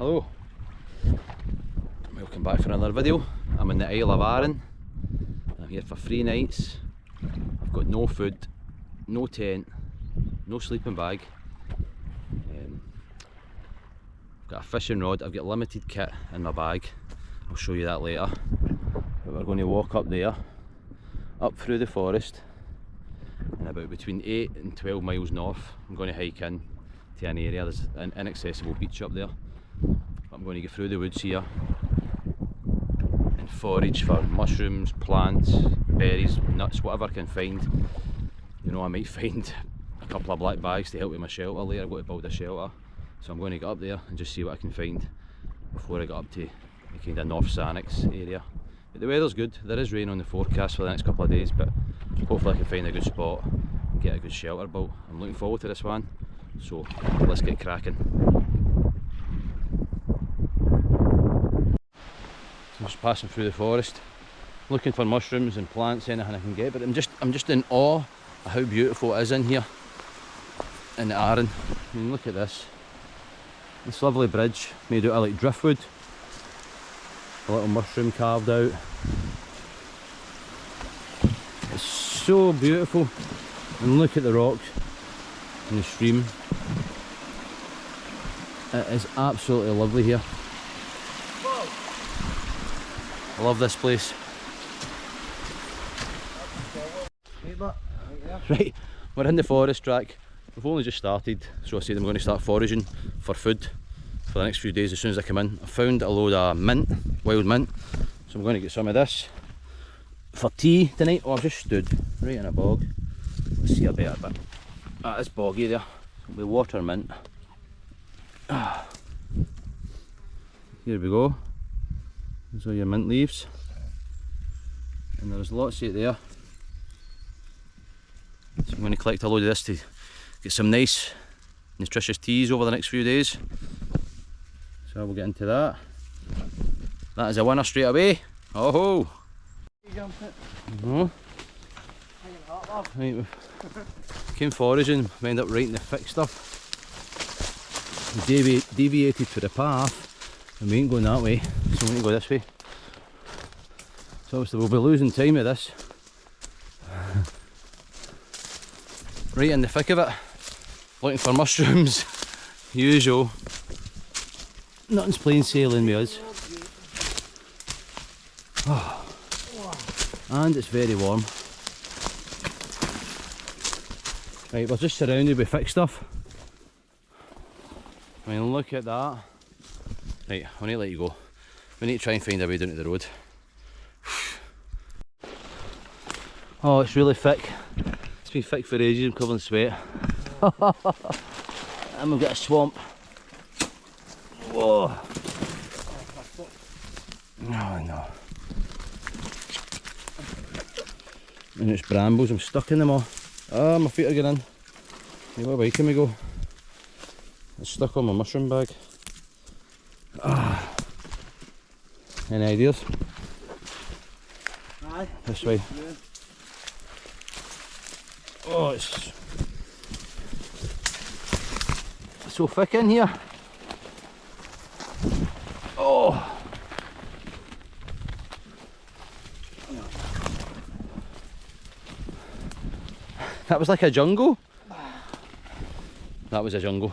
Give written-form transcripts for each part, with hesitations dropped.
Hello, welcome back for another video. I'm in the Isle of Arran. I'm here for 3 nights. I've got no food, no tent, no sleeping bag. I've got a fishing rod, I've got limited kit in my bag. I'll show you that later. But we're going to walk up there, up through the forest, and about between 8 and 12 miles north I'm going to hike in to an area. There's an inaccessible beach up there. I'm going to go through the woods here and forage for mushrooms, plants, berries, nuts, whatever I can find. You know, I might find a couple of black bags to help with my shelter later. I've got to build a shelter, so I'm going to get up there and just see what I can find before I get up to the kind of North Sannox area. But the weather's good. There is rain on the forecast for the next couple of days, but hopefully I can find a good spot and get a good shelter built. I'm looking forward to this one, so let's get cracking. I'm just passing through the forest, looking for mushrooms and plants, anything I can get. But I'm just in awe of how beautiful it is in here in Arran. I mean, look at this lovely bridge made out of like driftwood, a little mushroom carved out. It's so beautiful, and look at the rocks and the stream. It is absolutely lovely here. I love this place. Right, we're in the forest track. We've only just started, so I said I'm going to start foraging for food for the next few days as soon as I come in. I found a load of mint, wild mint, so I'm going to get some of this for tea tonight. Oh, I've just stood right in a bog. Let's see a better bit. Ah, it's boggy there. It'll be water mint. Ah. Here we go. There's all your mint leaves, and there's lots of it there. So I'm going to collect a load of this to get some nice nutritious teas over the next few days. So we'll get into that. That is a winner straight away. Oh ho! Right, we came foraging, we ended up right in the thick stuff. We deviated to the path, and we ain't going that way, so we need to go this way. So obviously we'll be losing time with this. Right in the thick of it, looking for mushrooms, usual. Nothing's plain sailing with us. Oh. And it's very warm. Right, we're just surrounded with thick stuff. I mean, look at that. Right, I need to let you go. We need to try and find a way down to the road. Oh, it's really thick. It's been thick for ages, I'm covered in sweat. And we've got a swamp. Whoa! Oh no. And it's brambles, I'm stuck in them all. Ah, my feet are getting in. Hey, what way can we go? It's stuck on my mushroom bag. Ah. Any ideas? Aye. This way. Yeah. Oh, it's so thick in here. Oh. That was like a jungle. That was a jungle.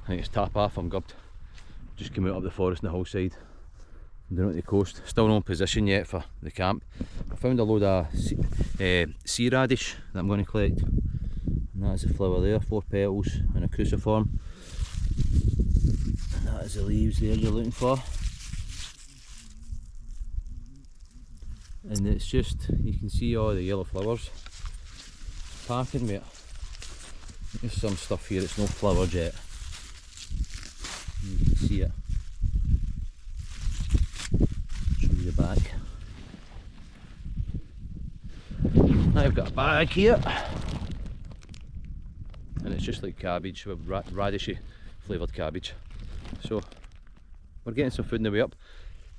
Right, it's tap off, I'm gubbed. Just came out up the forest on the hillside. I'm down at the coast. Still no position yet for the camp. I found a load of sea radish that I'm going to collect. And that is the flower there, 4 petals in a cruciform. And that is the leaves there you're looking for. And it's just, you can see all the yellow flowers. It's packing with it. There's some stuff here, it's no flowered yet. You can see it. Show you the back. Now I've got a bag here. And it's just like cabbage, with radishy flavoured cabbage. So we're getting some food on the way up.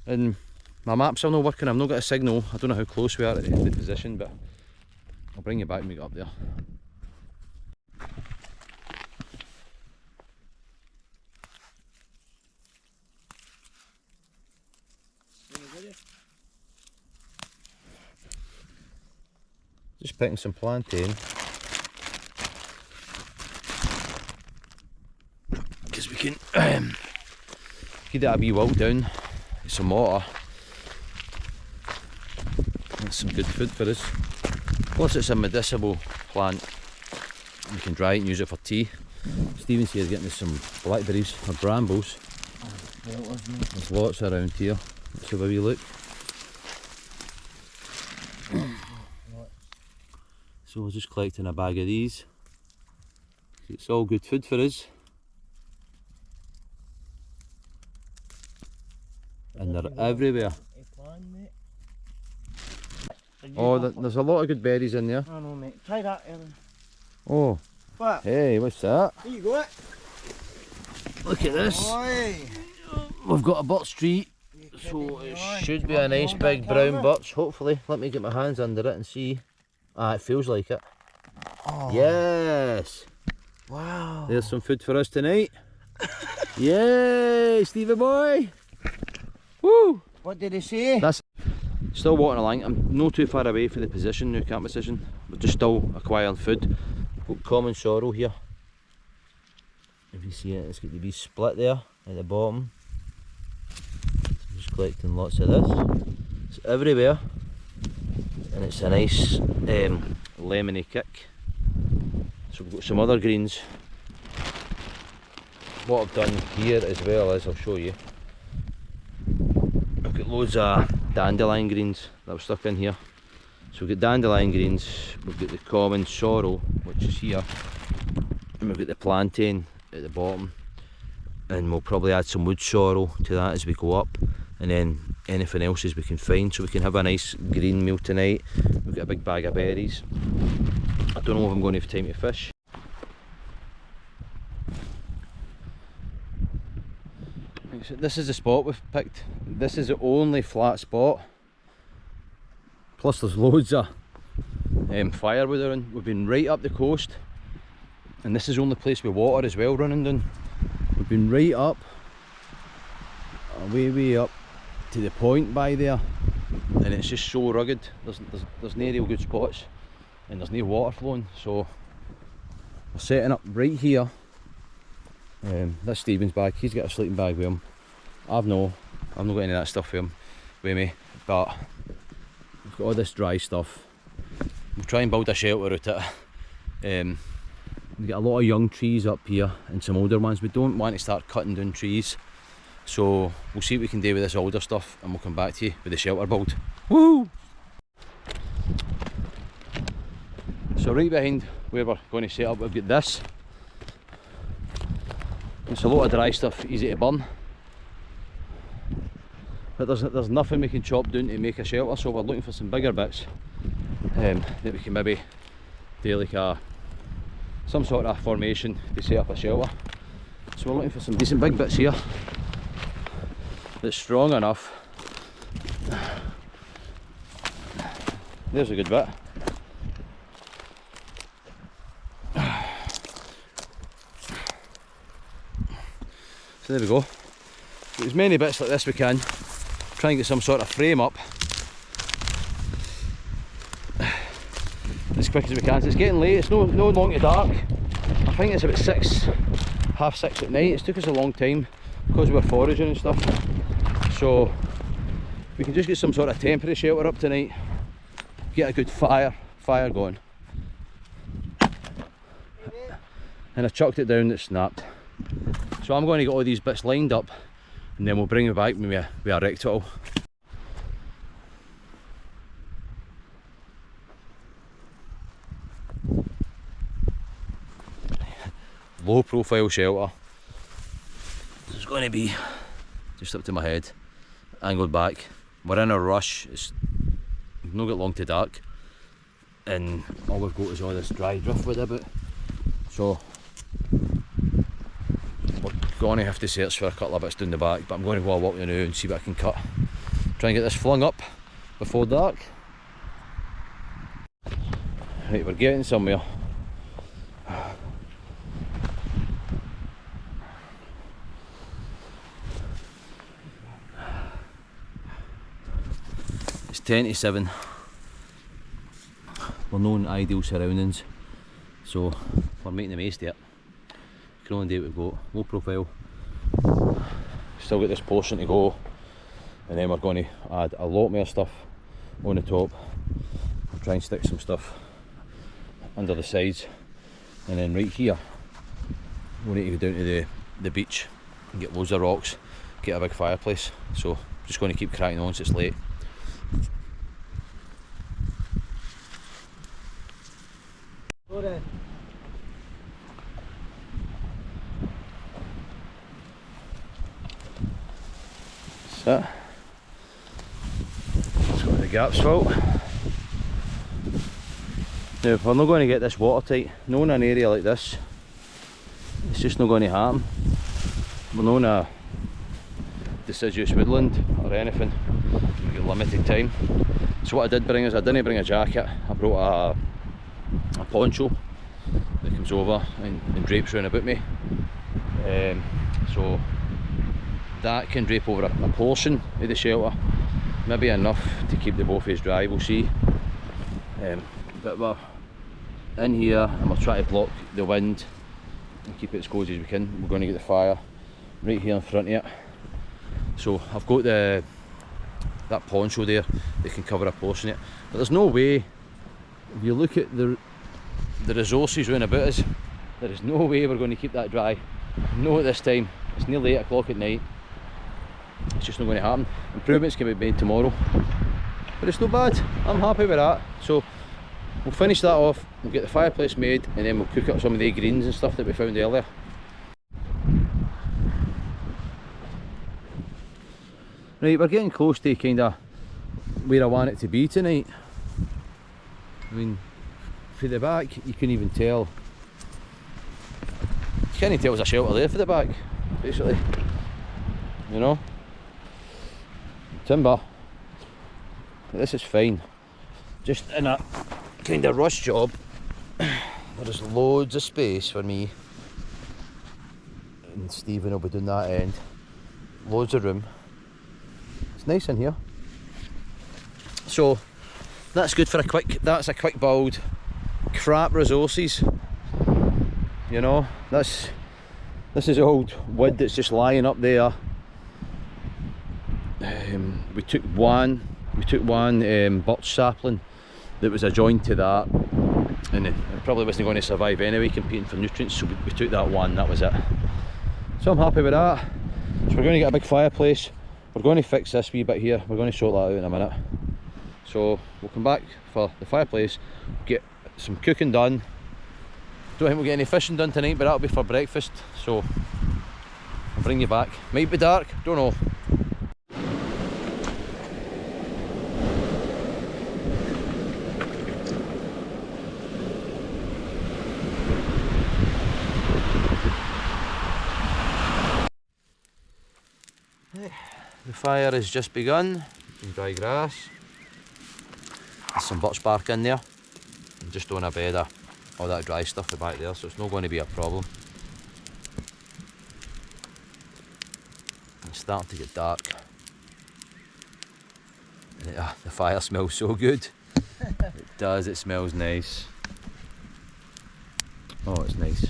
And my maps are not working, I've not got a signal. I don't know how close we are to the position, but I'll bring you back when we get up there. Just picking some plantain. Because we can give that a wee wilt down, some water. That's some good food for us. Plus it's a medicinal plant. We can dry it and use it for tea. Stephen's here getting us some blackberries or brambles. There's lots around here. Let's have a wee look. So we're just collecting a bag of these. It's all good food for us. And they're everywhere. Oh, there's a lot of good berries in there. I know, mate. Try that, Ellen. Oh. What? Hey, what's that? Here you go. Look at this. Oi. We've got a birch tree. So it should be a nice big brown birch, hopefully. Let me get my hands under it and see. Ah, it feels like it. Oh. Yes. Wow. There's some food for us tonight. Yay, Stevie boy. Woo. What did he say? That's still walking along. I'm not too far away from the position, new camp position. We're just still acquiring food. Got common sorrel here. If you see it, it's got the wee split there at the bottom. I'm just collecting lots of this. It's everywhere. And it's a nice lemony kick. So we've got some other greens. What I've done here as well is, I'll show you. I've got loads of dandelion greens that I've stuck in here. So we've got dandelion greens, we've got the common sorrel, which is here, and we've got the plantain at the bottom, and we'll probably add some wood sorrel to that as we go up, and then anything else as we can find, so we can have a nice green meal tonight. We've got a big bag of berries. I don't know if I'm going to have time to fish. So this is the spot we've picked. This is the only flat spot. Plus there's loads of firewood around. We've been right up the coast, and this is the only place with water as well running down. We've been right up, way up to the point by there, and it's just so rugged. There's no real good spots, and there's no water flowing, so we're setting up right here. That's Stephen's bag. He's got a sleeping bag with him. I've not got any of that stuff with me, but we've got all this dry stuff. We'll try and build a shelter out of it. We've got a lot of young trees up here and some older ones. We don't want to start cutting down trees, so we'll see what we can do with this older stuff, and we'll come back to you with the shelter build. Woo! So right behind where we're going to set up, we've got this. It's a lot of dry stuff, easy to burn. But there's nothing we can chop down to make a shelter, so we're looking for some bigger bits that we can maybe do like some sort of formation to set up a shelter. So we're looking for some decent big bits here that's strong enough. There's a good bit. So there we go. Get as many bits like this we can. Try and get some sort of frame up as quick as we can. So it's getting late, it's no long to dark. I think it's about 6:30 at night. It's took us a long time because we were foraging and stuff. So we can just get some sort of temporary shelter up tonight. Get a good fire going. And I chucked it down, it snapped. So I'm going to get all these bits lined up, and then we'll bring it back with a rectangle. Low profile shelter. It's going to be just up to my head, angled back. We're in a rush, we've not got long to dark, and all we've got is all this dry driftwood about. So we're going to have to search for a couple of bits down the back, but I'm going to go a walk now and see what I can cut. Try and get this flung up before dark. Right, we're getting somewhere. It's 10 to 7. we're not in ideal surroundings, so we're making the most of it. You can only do what we've got. Low profile. Still got this portion to go, and then we're going to add a lot more stuff on the top. We'll try and stick some stuff under the sides, and then right here we need to go down to the beach and get loads of rocks, get a big fireplace. So just going to keep cracking on since it's late. Go then. That's it. Let's go to the gaps fault. Now, we're not going to get this watertight. No, in an area like this, it's just not going to happen. We're not in a deciduous woodland or anything. We've got limited time. So what I did bring is, I didn't bring a jacket. I brought a poncho that comes over and drapes around about me. So that can drape over a portion of the shelter, maybe enough to keep the both ends dry, we'll see. But we're in here and we'll try to block the wind and keep it as cosy as we can. We're going to get the fire right here in front of it. So I've got that poncho there that can cover a portion of it, but there's no way, if you look at the resources round about us, there is no way we're going to keep that dry. No, at this time. It's nearly 8 o'clock at night. It's just not going to happen. Improvements can be made tomorrow, but it's not bad. I'm happy with that. So we'll finish that off, we'll get the fireplace made, and then we'll cook up some of the greens and stuff that we found earlier. Right, we're getting close to kind of where I want it to be tonight. I mean, for the back, you can even tell. You can't even tell there's a shelter there for the back, basically. You know? Timber. This is fine. Just in a kind of rush job, there's loads of space for me. And Stephen will be doing that end. Loads of room. It's nice in here. So that's good for that's a quick build. Crap resources. You know, this is old wood that's just lying up there. We took one birch sapling that was adjoined to that, and it probably wasn't going to survive anyway, competing for nutrients, so we took that one, that was it. So I'm happy with that. So we're going to get a big fireplace. We're going to fix this wee bit here. We're going to sort that out in a minute. So we'll come back for the fireplace, get some cooking done. Don't think we'll get any fishing done tonight, but that'll be for breakfast, so I'll bring you back. Might be dark, don't know. The fire has just begun. Some dry grass. There's some birch bark in there. I'm just on a bed of all that dry stuff back there, so it's not going to be a problem. It's starting to get dark. And the fire smells so good. It does, it smells nice. Oh, it's nice.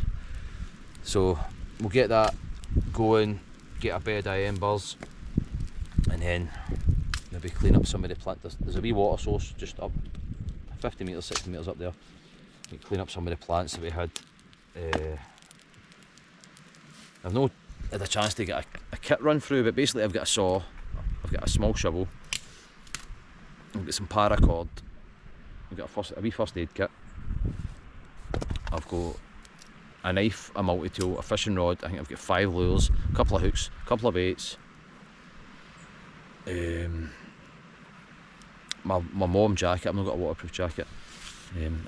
So we'll get that going, get a bed of embers, and then maybe clean up some of the plants. There's a wee water source just up 50 metres, 60 metres up there. We clean up some of the plants that we had. I've not had a chance to get a kit run through, but basically I've got a saw, I've got a small shovel, I've got some paracord, I've got a wee first aid kit, I've got a knife, a multi-tool, a fishing rod, I think I've got 5 lures, a couple of hooks, a couple of baits, my mom jacket, I've not got a waterproof jacket,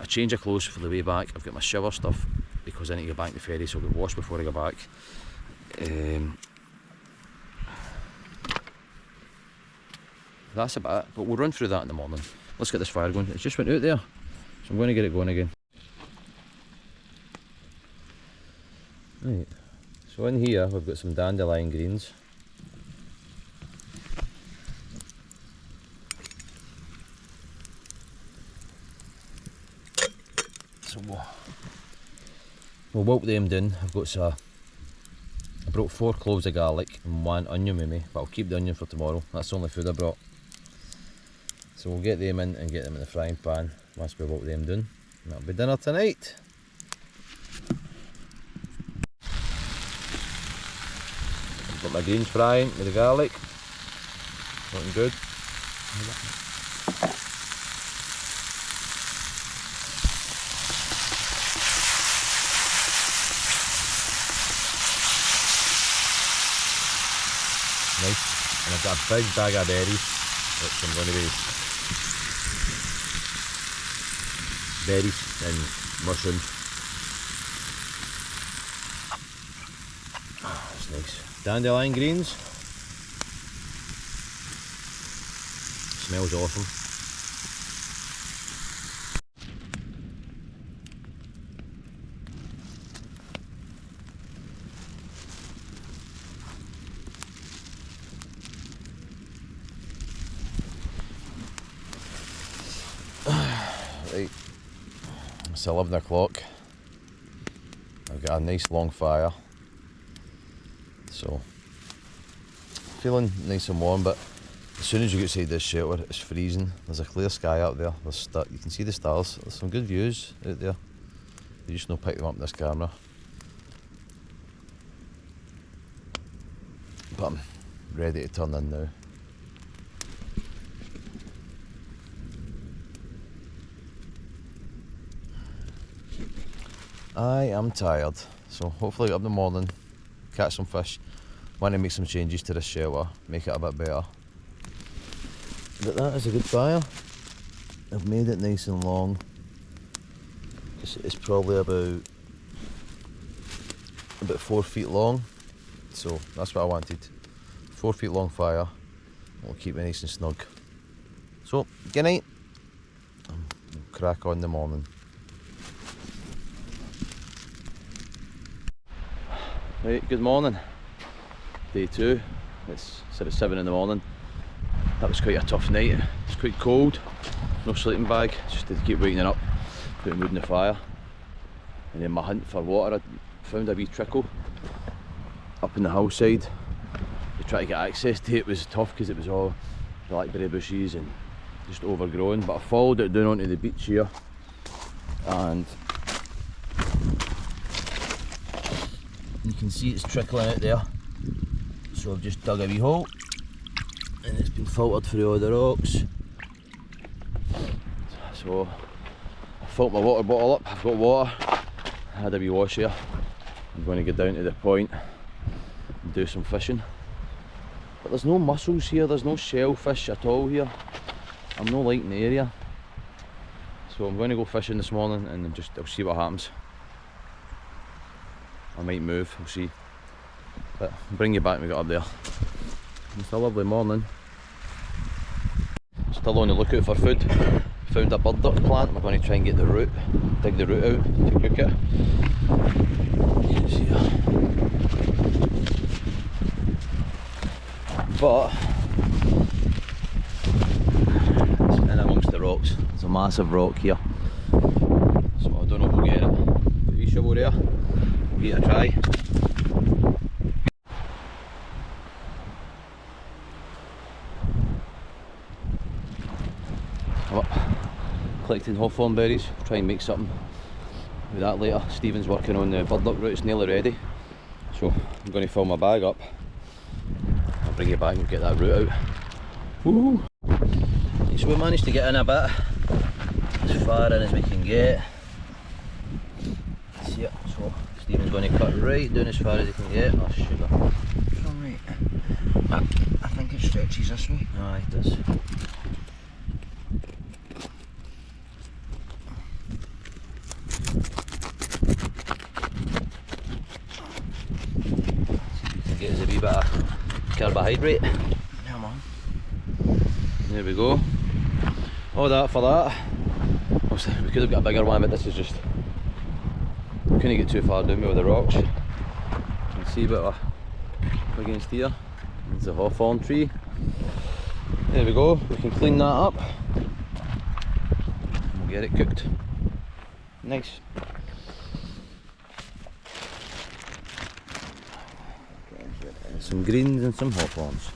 a change of clothes for the way back. I've got my shower stuff because I need to go back to the ferry, so I'll get washed before I go back. That's about it, but we'll run through that in the morning. Let's get this fire going. It just went out there, so I'm going to get it going again. Right, so in here we've got some dandelion greens. So we'll wilt them down. I've got I brought 4 cloves of garlic and 1 onion with me, but I'll keep the onion for tomorrow. That's the only food I brought. So we'll get them in and get them in the frying pan once we wilt them down. And that'll be dinner tonight. I've got my greens frying with the garlic. Looking good. Nice. And I've got a big bag of berries, which I'm going to be berries and mushrooms. Oh, that's nice. Dandelion greens. Smells awesome. Right, it's 11 o'clock. I've got a nice long fire, so feeling nice and warm, but as soon as you get outside this shelter it's freezing. There's a clear sky up there, you can see the stars, there's some good views out there. You just don't pick them up in this camera. But I'm ready to turn in now. I am tired, so hopefully up in the morning, catch some fish. Want to make some changes to this shelter, make it a bit better. But that is a good fire. I've made it nice and long. It's probably about 4 feet long, so that's what I wanted. 4 feet long fire, will keep it nice and snug. So, good night. We'll crack on in the morning. Right, good morning. Day 2. It's 7 in the morning. That was quite a tough night. It's quite cold. No sleeping bag. Just had to keep waking up, putting wood in the fire. And then my hunt for water, I found a wee trickle up in the hillside. To try to get access to it was tough because it was all blackberry bushes and just overgrown. But I followed it down onto the beach here, and you can see it's trickling out there. So I've just dug a wee hole and it's been filtered through all the rocks. So I filled my water bottle up, I've got water, I had a wee wash here. I'm going to go down to the point and do some fishing. But there's no mussels here, there's no shellfish at all here. I'm not liking the area. So I'm going to go fishing this morning and I'll see what happens. I might move, we'll see. But I'll bring you back when we get up there. It's a lovely morning. Still on the lookout for food. Found a burdock plant, we're going to try and get the root, dig the root out to cook it. You can see it. But it's in amongst the rocks. There's a massive rock here. So I don't know if we'll get it. Put a wee shovel there, we'll give it a try. Collecting hawthorn berries, try and make something with that later. Stephen's working on the burdock root, it's nearly ready. So I'm going to fill my bag up. I'll bring you back and get that root out. Woo! So we managed to get in a bit, as far in as we can get. See it? So Stephen's going to cut right down as far as he can get. Oh sugar. Alright. I think it stretches this way. Aye, it does. Get us a wee bit of carbohydrate. Come on. There we go. All that for that. Obviously we could have got a bigger one, but this is just, we couldn't get too far down with the rocks. You can see a bit of against here. There's a hawthorn tree. There we go. We can clean that up and we'll get it cooked. Nice. Some greens and some hawthorns.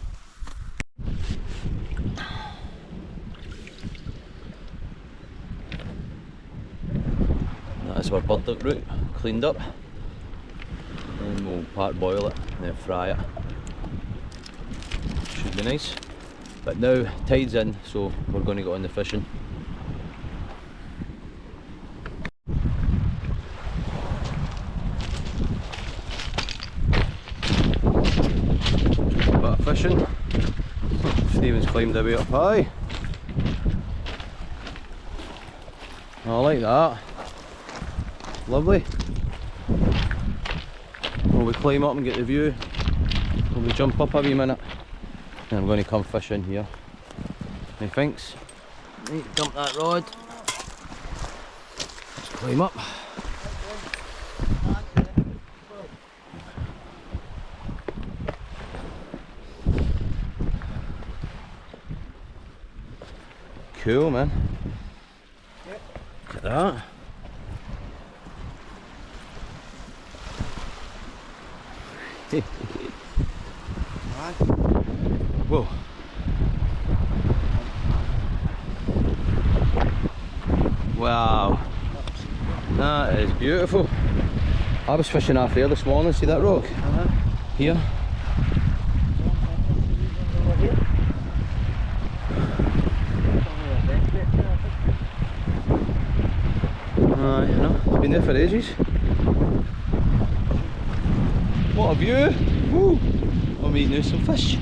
That's our burdock root cleaned up, and we'll part boil it and then fry it. Should be nice. But now tide's in, so we're going to go on the fishing. Bit of fishing. Stephen's climbed a way up high. I like that. Lovely. Will we climb up and get the view? Will we jump up a wee minute? And I'm going to come fishing here. Methinks. Right, dump that rod. Let's climb up. Cool, man. Look at that. Whoa. Wow. That is beautiful. I was fishing off there this morning, see that rock? Here. You know, it's been there for ages. What a view! Woo! I'm eating some fish.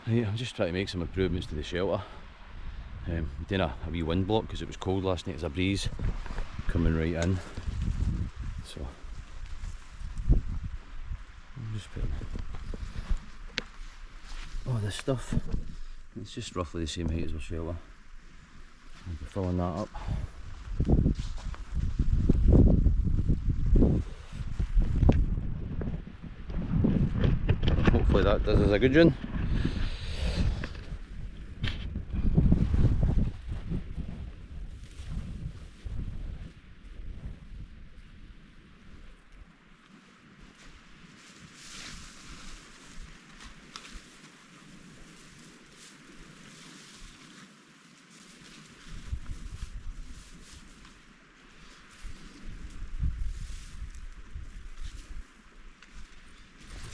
Right, I'm just trying to make some improvements to the shelter. Doing a wee wind block because it was cold last night. There's a breeze coming right in. So I'm just putting all this stuff. It's just roughly the same height as our shelter. I'll be filling that up. Hopefully that does us a good one.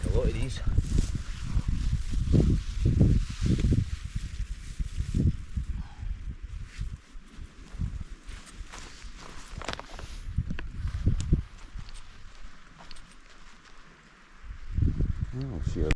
A lot of these. Oh, see